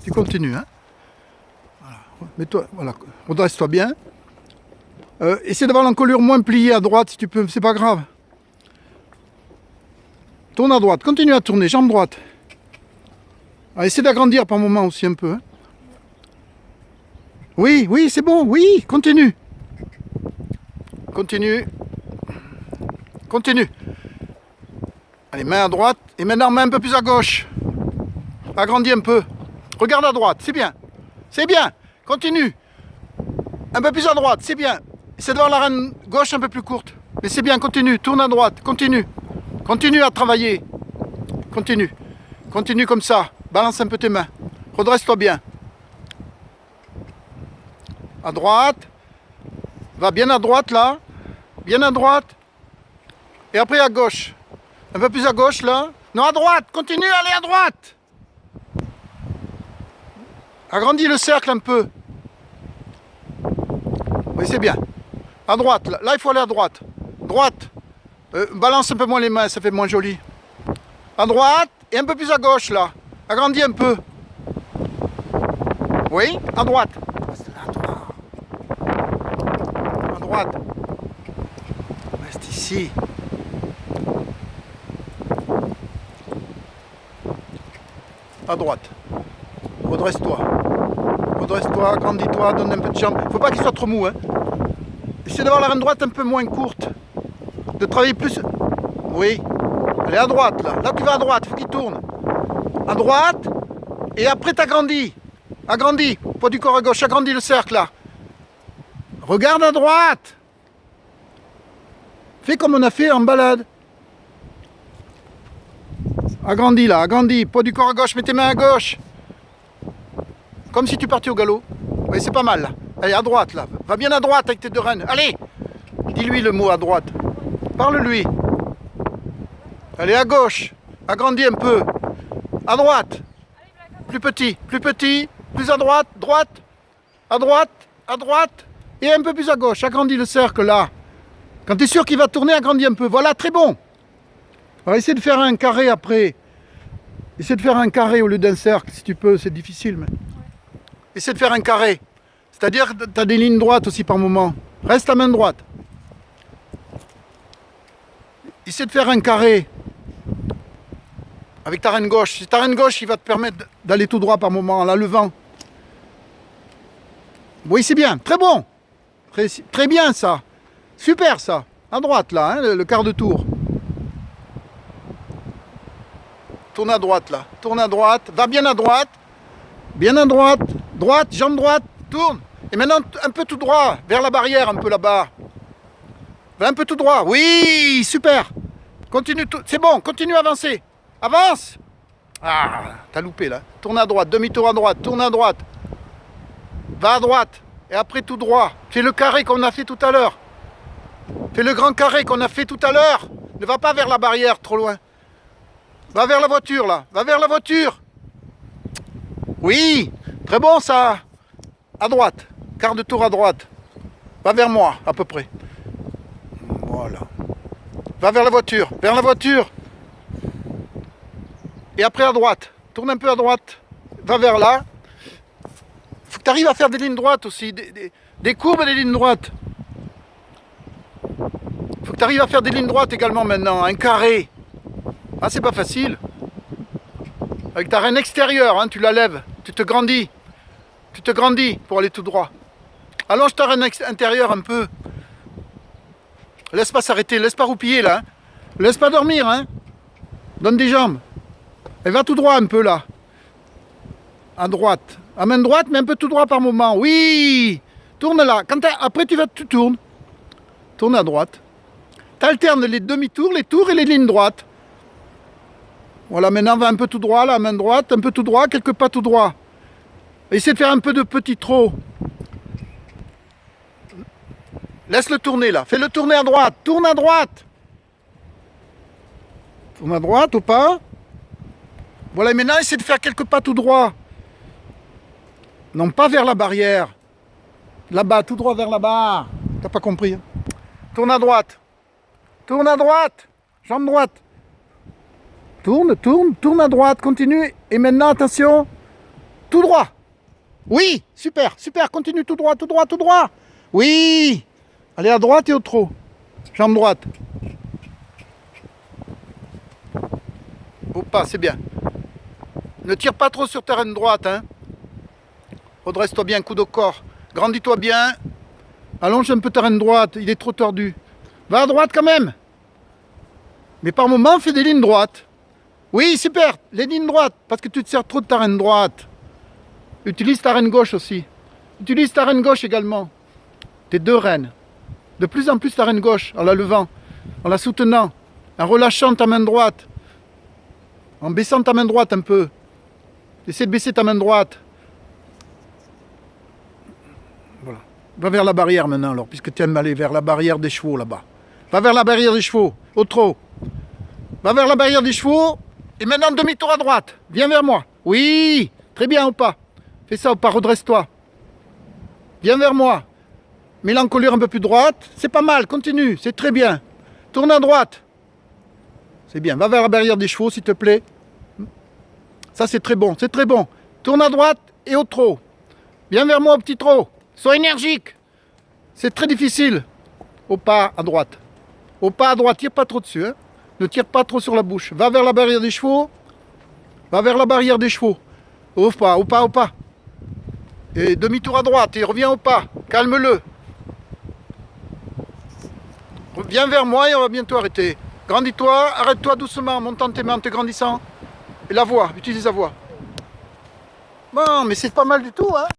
Tu continues, hein. Voilà. Mets-toi, voilà. Redresse-toi bien. Essaie d'avoir l'encolure moins pliée à droite si tu peux, c'est pas grave. Tourne à droite, continue à tourner, jambe droite. Essaie d'agrandir par moment aussi un peu. Hein. Oui, oui, c'est bon, oui, continue. Continue. Continue. Allez, main à droite et maintenant main un peu plus à gauche. Agrandis un peu. Regarde à droite, c'est bien. C'est bien. Continue. Un peu plus à droite, c'est bien. Essaie de voir la reine gauche un peu plus courte. Mais c'est bien, continue. Tourne à droite, continue. Continue à travailler. Continue. Continue comme ça. Balance un peu tes mains. Redresse-toi bien. À droite. Va bien à droite là. Bien à droite. Et après à gauche. Un peu plus à gauche là. Non, à droite. Continue, allez à droite. Agrandis le cercle un peu. Oui, c'est bien. À droite. Là, il faut aller à droite. Droite. Balance un peu moins les mains, ça fait moins joli. À droite et un peu plus à gauche là. Agrandis un peu. Oui, à droite. À droite. Reste ici. À droite. Redresse-toi. Redresse-toi, agrandis-toi, donne un peu de jambe. Faut pas qu'il soit trop mou. Hein. Essaie d'avoir la reine droite un peu moins courte. De travailler plus. Oui. Allez à droite là. Là tu vas à droite, il faut qu'il tourne. À droite. Et après t'agrandis. Agrandis. Poids du corps à gauche. Agrandis le cercle là. Regarde à droite. Fais comme on a fait en balade. Agrandis là, agrandis. Poids du corps à gauche. Mets tes mains à gauche. Comme si tu partais au galop. Oui, c'est pas mal là. Allez, à droite là. Va bien à droite avec tes deux reines. Allez. Dis-lui le mot à droite. Parle-lui. Allez, à gauche. Agrandis un peu. À droite. Plus petit, plus petit. Plus à droite, droite. À droite, à droite. Et un peu plus à gauche. Agrandis le cercle là. Quand tu es sûr qu'il va tourner, agrandis un peu. Voilà, très bon. Alors, essaie de faire un carré après. Essaie de faire un carré au lieu d'un cercle, si tu peux. C'est difficile, mais... Essaie de faire un carré. C'est-à-dire que tu as des lignes droites aussi par moment. Reste à main droite. Essaie de faire un carré avec ta reine gauche. Si ta reine gauche, il va te permettre d'aller tout droit par moment en la levant. Oui, c'est bien. Très bon. Très bien ça. Super ça. À droite là, hein, le quart de tour. Tourne à droite là. Tourne à droite. Va bien à droite. Bien à droite. Droite, jambe droite. Tourne. Et maintenant un peu tout droit. Vers la barrière un peu là-bas. Va un peu tout droit. Oui, super. Continue tout. C'est bon, continue à avancer. Avance. Ah, t'as loupé là. Tourne à droite, demi-tour à droite, tourne à droite. Va à droite. Et après tout droit. Fais le carré qu'on a fait tout à l'heure. Fais le grand carré qu'on a fait tout à l'heure. Ne va pas vers la barrière trop loin. Va vers la voiture là. Va vers la voiture. Oui, très bon ça. À droite. Quart de tour à droite. Va vers moi à peu près. Voilà. Va vers la voiture. Vers la voiture. Et après à droite. Tourne un peu à droite. Va vers là. Faut que tu arrives à faire des lignes droites aussi. Des courbes et des lignes droites. Faut que tu arrives à faire des lignes droites également maintenant. Un carré. Ah, c'est pas facile. Avec ta reine extérieure, hein, tu la lèves. Tu te grandis. Tu te grandis pour aller tout droit. Allonge ta reine intérieure un peu. Laisse pas s'arrêter. Laisse pas roupiller là. Hein. Laisse pas dormir. Hein. Donne des jambes. Et va tout droit un peu là. À droite. À main droite, mais un peu tout droit par moment. Oui. Tourne là. Après, tu tournes. Tourne à droite. Tu alternes les demi-tours, les tours et les lignes droites. Voilà, maintenant, va un peu tout droit là, main droite, un peu tout droit, quelques pas tout droit. Essaie de faire un peu de petit trot. Laisse-le tourner là. Fais-le tourner à droite. Tourne à droite. Tourne à droite ou pas. Voilà, maintenant, essaie de faire quelques pas tout droit. Non, pas vers la barrière. Là-bas, tout droit vers là-bas. T'as pas compris. Hein. Tourne à droite. Tourne à droite. Jambe droite. Tourne, tourne, tourne à droite. Continue. Et maintenant, attention. Tout droit. Oui, super, super, continue tout droit, tout droit, tout droit. Oui. Allez à droite et au trot. Jambe droite. Au pas, c'est bien. Ne tire pas trop sur terrain droite. Hein. Redresse-toi bien, coup de corps. Grandis-toi bien. Allonge un peu terrain droite, il est trop tordu. Va à droite quand même. Mais par moment, fais des lignes droites. Oui, super, les lignes droites, parce que tu te sers trop de ta reine droite. Utilise ta reine gauche aussi. Utilise ta reine gauche également. Tes deux reines. De plus en plus ta reine gauche, en la levant, en la soutenant, en relâchant ta main droite, en baissant ta main droite un peu. Essaie de baisser ta main droite. Voilà. Va vers la barrière maintenant alors, puisque tu aimes aller vers la barrière des chevaux là-bas. Va vers la barrière des chevaux, au trot. Va vers la barrière des chevaux. Et maintenant, demi-tour à droite. Viens vers moi. Oui, très bien au pas. Fais ça au pas, redresse-toi. Viens vers moi. Mets l'encolure un peu plus droite. C'est pas mal, continue, c'est très bien. Tourne à droite. C'est bien, va vers la barrière des chevaux, s'il te plaît. Ça, c'est très bon, c'est très bon. Tourne à droite et au trot. Viens vers moi au petit trot. Sois énergique. C'est très difficile. Au pas à droite. Au pas à droite, tire pas trop dessus. Hein. Ne tire pas trop sur la bouche. Va vers la barrière des chevaux. Va vers la barrière des chevaux. Au pas, au pas, au pas. Et demi-tour à droite et reviens au pas. Calme-le. Viens vers moi et on va bientôt arrêter. Grandis-toi, arrête-toi doucement en montant tes mains, en te grandissant. Et la voix, utilise la voix. Bon, mais c'est pas mal du tout, hein.